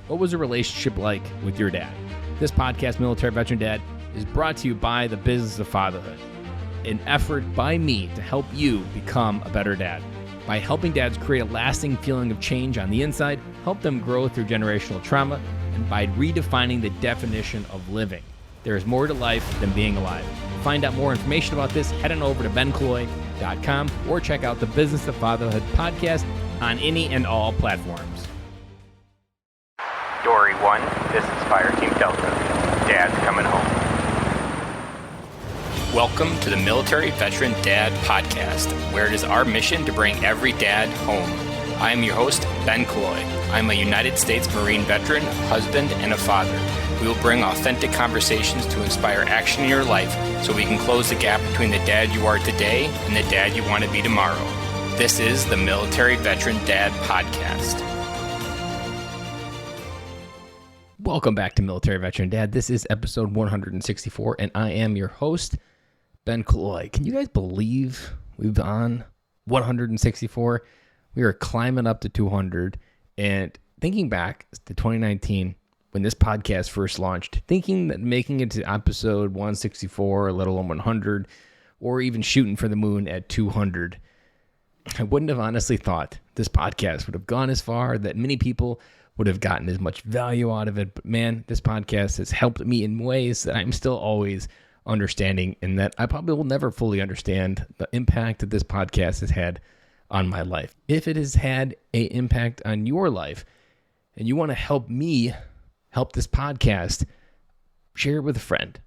What was a relationship like with your dad? This podcast, Military Veteran Dad, is brought to you by the Business of Fatherhood, an effort by me to help you become a better dad. By helping dads create a lasting feeling of change on the inside, help them grow through generational trauma, and by redefining the definition of living. There is more to life than being alive. To find out more information about this, head on over to bencloy.com or check out the Business of Fatherhood podcast on any and all platforms. Dory 1, this is Fire Team Delta. Dad's coming home. Welcome to the Military Veteran Dad Podcast, where it is our mission to bring every dad home. I am your host, Ben Cloy. I'm a United States Marine veteran, husband, and a father. We will bring authentic conversations to inspire action in your life so we can close the gap between the dad you are today and the dad you want to be tomorrow. This is the Military Veteran Dad Podcast. Welcome back to Military Veteran Dad. This is episode 164, and I am your host, Ben Cloy. Can you guys believe we've on 164? We are climbing up to 200, and thinking back to 2019, when this podcast first launched, thinking that making it to episode 164, let alone 100, or even shooting for the moon at 200, I wouldn't have honestly thought this podcast would have gone as far, that many people would have gotten as much value out of it. But man, this podcast has helped me in ways that I'm still always understanding, and that I probably will never fully understand the impact that this podcast has had on my life. If it has had an impact on your life and you want to help me help this podcast, share it with a friend.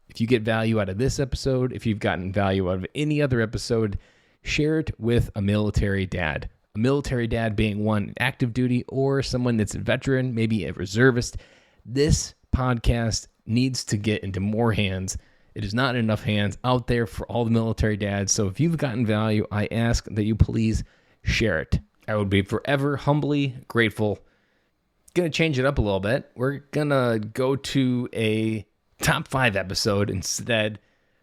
If you get value out of this episode, if you've gotten value out of any other episode, share it with a military dad. A military dad being one active duty or someone that's a veteran, maybe a reservist. This podcast needs to get into more hands. It is not enough hands out there for all the military dads. So if you've gotten value, I ask that you please share it. I would be forever humbly grateful. Going to change it up a little bit. We're going to go to a top 5 episode instead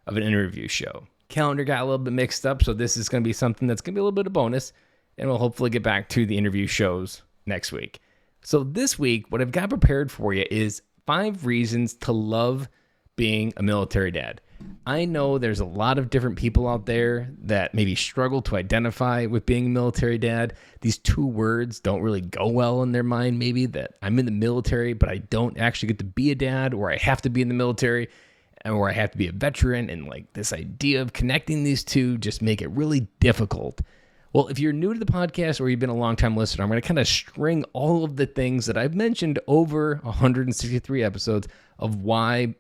of an interview show. Calendar got a little bit mixed up, so this is going to be something that's going to be a little bit of bonus, and we'll hopefully get back to the interview shows next week. So this week, what I've got prepared for you is 5 reasons to love being a military dad. I know there's a lot of different people out there that maybe struggle to identify with being a military dad. These 2 words don't really go well in their mind, maybe, that I'm in the military, but I don't actually get to be a dad, or I have to be in the military, or I have to be a veteran, and like this idea of connecting these two just make it really difficult. Well, if you're new to the podcast or you've been a long-time listener, I'm going to kind of string all of the things that I've mentioned over 163 episodes of why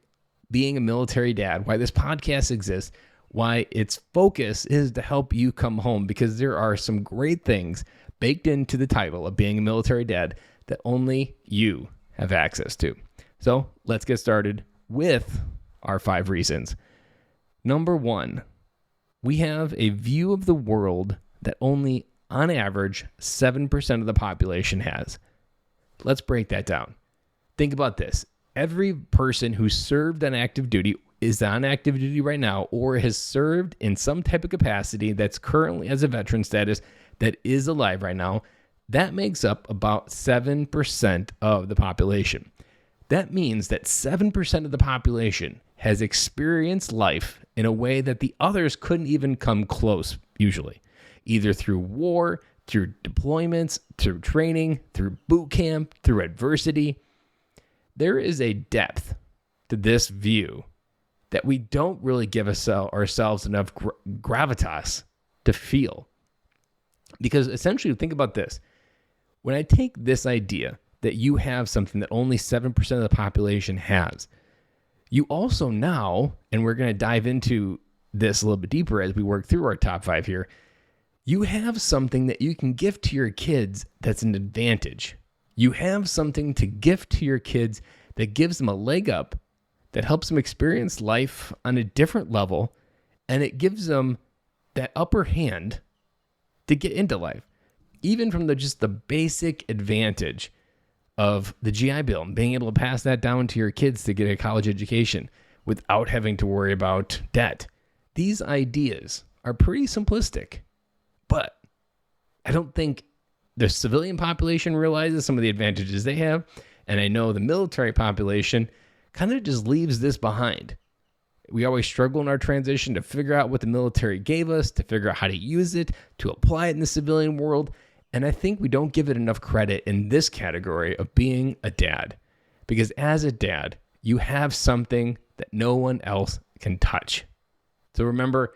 being a military dad, why this podcast exists, why its focus is to help you come home, because there are some great things baked into the title of being a military dad that only you have access to. So let's get started with our 5 reasons. Number 1, we have a view of the world that only, on average, 7% of the population has. Let's break that down. Think about this. Every person who served on active duty, is on active duty right now, or has served in some type of capacity that's currently as a veteran status that is alive right now, that makes up about 7% of the population. That means that 7% of the population has experienced life in a way that the others couldn't even come close, usually. Either through war, through deployments, through training, through boot camp, through adversity. There is a depth to this view that we don't really give ourselves enough gravitas to feel. Because essentially, think about this. When I take this idea that you have something that only 7% of the population has, you also now, and we're going to dive into this a little bit deeper as we work through our top 5 here, you have something that you can give to your kids that's an advantage. You have something to gift to your kids that gives them a leg up, that helps them experience life on a different level, and it gives them that upper hand to get into life. Even from just the basic advantage of the GI Bill and being able to pass that down to your kids to get a college education without having to worry about debt. These ideas are pretty simplistic, but I don't think the civilian population realizes some of the advantages they have, And I know the military population kind of just leaves this behind. We always struggle in our transition to figure out what the military gave us, to figure out how to use it, to apply it in the civilian world. And I think we don't give it enough credit in this category of being a dad. Because as a dad, you have something that no one else can touch. So remember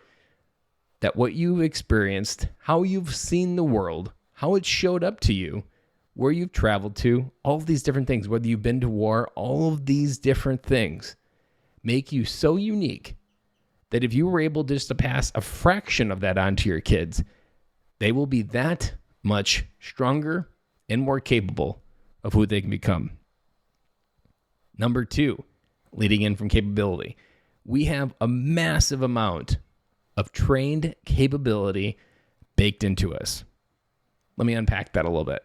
that what you've experienced, how you've seen the world, how it showed up to you, where you've traveled to, all of these different things, whether you've been to war, all of these different things make you so unique that if you were able just to pass a fraction of that on to your kids, they will be that much stronger and more capable of who they can become. Number 2, leading in from capability, we have a massive amount of trained capability baked into us. Let me unpack that a little bit.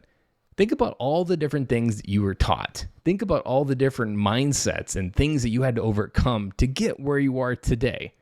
Think about all the different things that you were taught. Think about all the different mindsets and things that you had to overcome to get where you are today.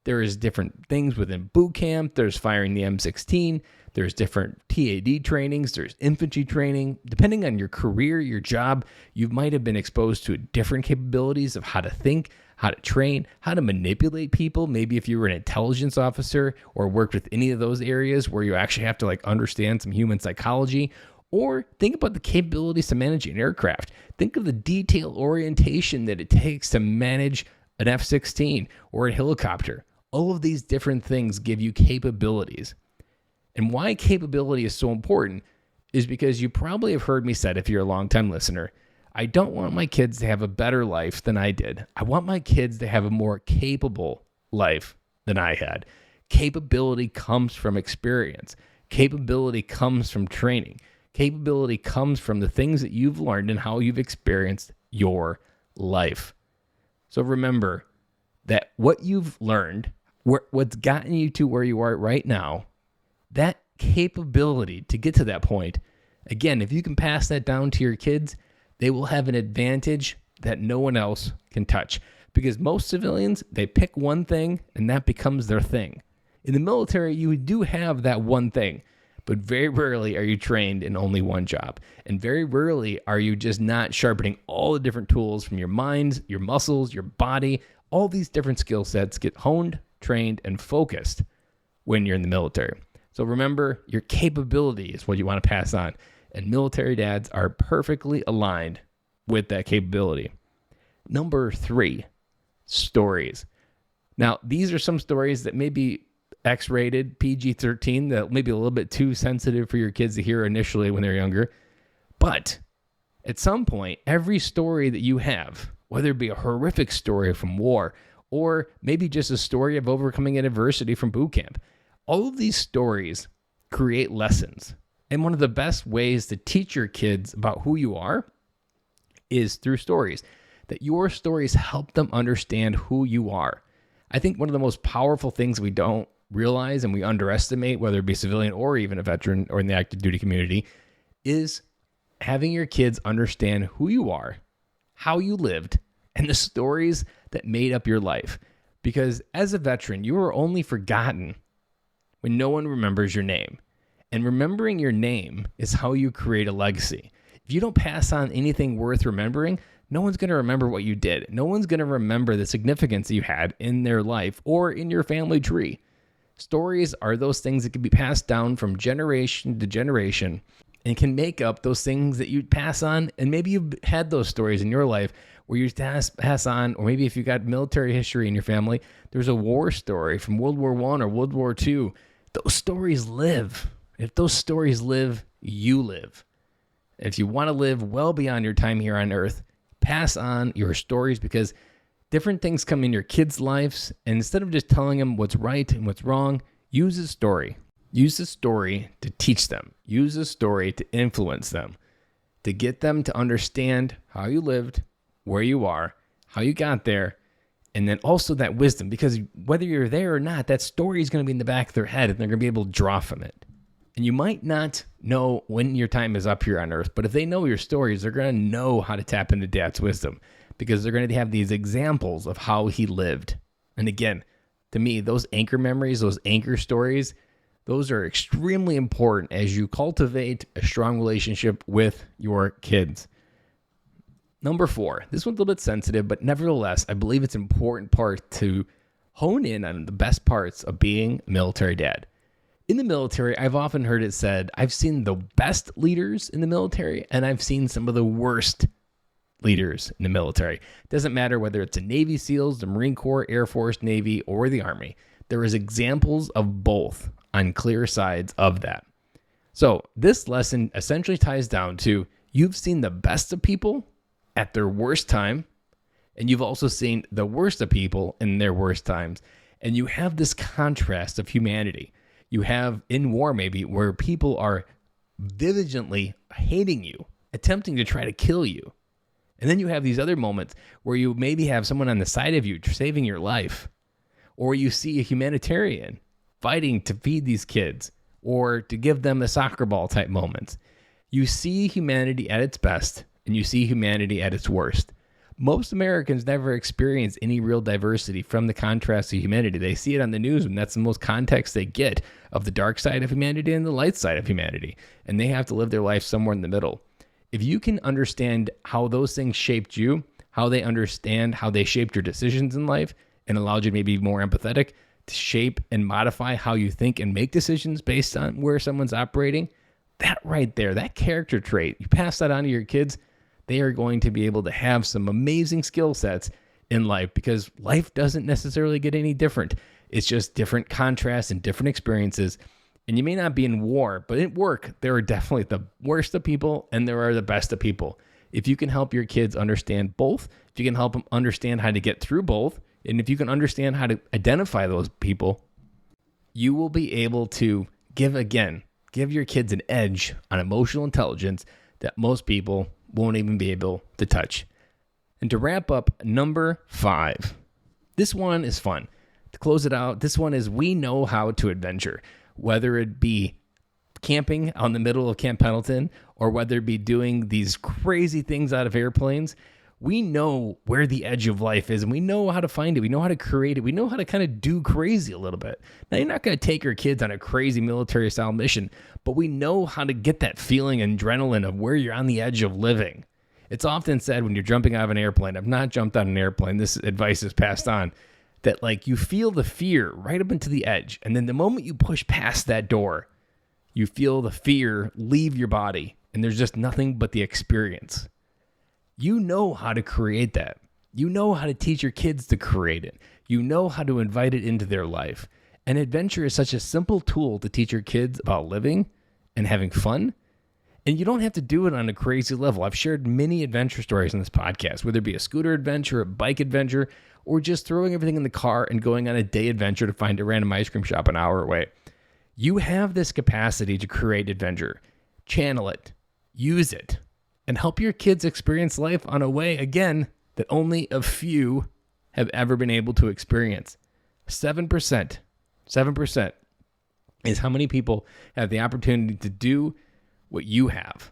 There is different things within boot camp. There's firing the M16. There's different TAD trainings. There's infantry training. Depending on your career, your job, you might have been exposed to different capabilities of how to think, how to train, how to manipulate people. Maybe if you were an intelligence officer or worked with any of those areas where you actually have to understand some human psychology. Or think about the capabilities to manage an aircraft. Think of the detail orientation that it takes to manage an F-16 or a helicopter. All of these different things give you capabilities. And why capability is so important is because you probably have heard me say, if you're a longtime listener, I don't want my kids to have a better life than I did. I want my kids to have a more capable life than I had. Capability comes from experience. Capability comes from training. Capability comes from the things that you've learned and how you've experienced your life. So remember that what you've learned, what's gotten you to where you are right now, that capability to get to that point, again, if you can pass that down to your kids, they will have an advantage that no one else can touch. Because most civilians, they pick one thing and that becomes their thing. In the military, you do have that one thing. But very rarely are you trained in only one job. And very rarely are you just not sharpening all the different tools from your mind, your muscles, your body. All these different skill sets get honed, trained, and focused when you're in the military. So remember, your capability is what you want to pass on. And military dads are perfectly aligned with that capability. Number 3, stories. Now, these are some stories that maybe X-rated, PG-13, that may be a little bit too sensitive for your kids to hear initially when they're younger. But at some point, every story that you have, whether it be a horrific story from war or maybe just a story of overcoming adversity from boot camp, all of these stories create lessons. And one of the best ways to teach your kids about who you are is through stories. That your stories help them understand who you are. I think one of the most powerful things we don't realize and we underestimate, whether it be civilian or even a veteran or in the active duty community, is having your kids understand who you are, how you lived, and the stories that made up your life. Because as a veteran, you are only forgotten when no one remembers your name. And remembering your name is how you create a legacy. If you don't pass on anything worth remembering, no one's going to remember what you did. No one's going to remember the significance you had in their life or in your family tree. Stories are those things that can be passed down from generation to generation and can make up those things that you pass on. And maybe you've had those stories in your life where you pass on, or maybe if you got military history in your family, there's a war story from World War I or World War II. Those stories live. If those stories live, you live. If you want to live well beyond your time here on Earth, pass on your stories, because different things come in your kids' lives, and instead of just telling them what's right and what's wrong, use a story. Use a story to teach them. Use a story to influence them, to get them to understand how you lived, where you are, how you got there, and then also that wisdom, because whether you're there or not, that story is going to be in the back of their head, and they're going to be able to draw from it. And you might not know when your time is up here on Earth, but if they know your stories, they're going to know how to tap into Dad's wisdom, because they're going to have these examples of how he lived. And again, to me, those anchor memories, those anchor stories, those are extremely important as you cultivate a strong relationship with your kids. Number 4, this one's a little bit sensitive, but nevertheless, I believe it's an important part to hone in on the best parts of being a military dad. In the military, I've often heard it said, I've seen the best leaders in the military, and I've seen some of the worst leaders in the military. It doesn't matter whether it's the Navy SEALs, the Marine Corps, Air Force, Navy, or the Army. There is examples of both on clear sides of that. So this lesson essentially ties down to you've seen the best of people at their worst time, and you've also seen the worst of people in their worst times. And you have this contrast of humanity. You have in war maybe where people are diligently hating you, attempting to try to kill you. And then you have these other moments where you maybe have someone on the side of you saving your life, or you see a humanitarian fighting to feed these kids or to give them a soccer ball type moments. You see humanity at its best and you see humanity at its worst. Most Americans never experience any real diversity from the contrast of humanity. They see it on the news, and that's the most context they get of the dark side of humanity and the light side of humanity. And they have to live their life somewhere in the middle. If you can understand how those things shaped you, how they understand how they shaped your decisions in life, and allowed you to maybe be more empathetic, to shape and modify how you think and make decisions based on where someone's operating, that right there, that character trait, you pass that on to your kids, they are going to be able to have some amazing skill sets in life, because life doesn't necessarily get any different. It's just different contrasts and different experiences. And you may not be in war, but at work, there are definitely the worst of people and there are the best of people. If you can help your kids understand both, if you can help them understand how to get through both, and if you can understand how to identify those people, you will be able to give your kids an edge on emotional intelligence that most people won't even be able to touch. And to wrap up, number 5. This one is fun. To close it out, this one is we know how to adventure, whether it be camping on the middle of Camp Pendleton or whether it be doing these crazy things out of airplanes. We know where the edge of life is and we know how to find it. We know how to create it. We know how to kind of do crazy a little bit. Now, you're not going to take your kids on a crazy military style mission, but we know how to get that feeling and adrenaline of where you're on the edge of living. It's often said when you're jumping out of an airplane, I've not jumped on an airplane, this advice is passed on, that like you feel the fear right up into the edge. And then the moment you push past that door, you feel the fear leave your body and there's just nothing but the experience. You know how to create that. You know how to teach your kids to create it. You know how to invite it into their life. And adventure is such a simple tool to teach your kids about living and having fun. And you don't have to do it on a crazy level. I've shared many adventure stories on this podcast, whether it be a scooter adventure, a bike adventure, or just throwing everything in the car and going on a day adventure to find a random ice cream shop an hour away. You have this capacity to create adventure. Channel it, use it, and help your kids experience life on a way, again, that only a few have ever been able to experience. 7% is how many people have the opportunity to do what you have.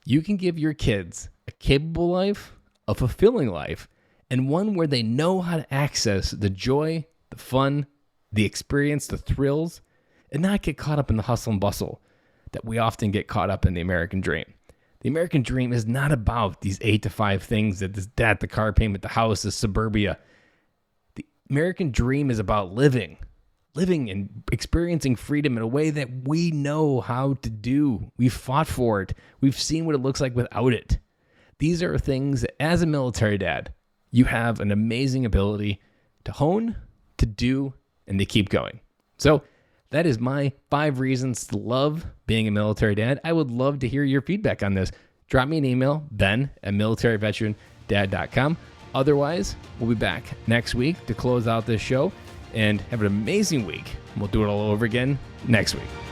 You can give your kids a capable life, a fulfilling life, and one where they know how to access the joy, the fun, the experience, the thrills, and not get caught up in the hustle and bustle that we often get caught up in the American dream. The American dream is not about these 8 to 5 things that the car payment, the house, the suburbia. The American dream is about living and experiencing freedom in a way that we know how to do. We've fought for it. We've seen what it looks like without it. These are things that, as a military dad, you have an amazing ability to hone, to do, and to keep going. So that is my 5 reasons to love being a military dad. I would love to hear your feedback on this. Drop me an email, ben@militaryveterandad.com. Otherwise, we'll be back next week to close out this show and have an amazing week. We'll do it all over again next week.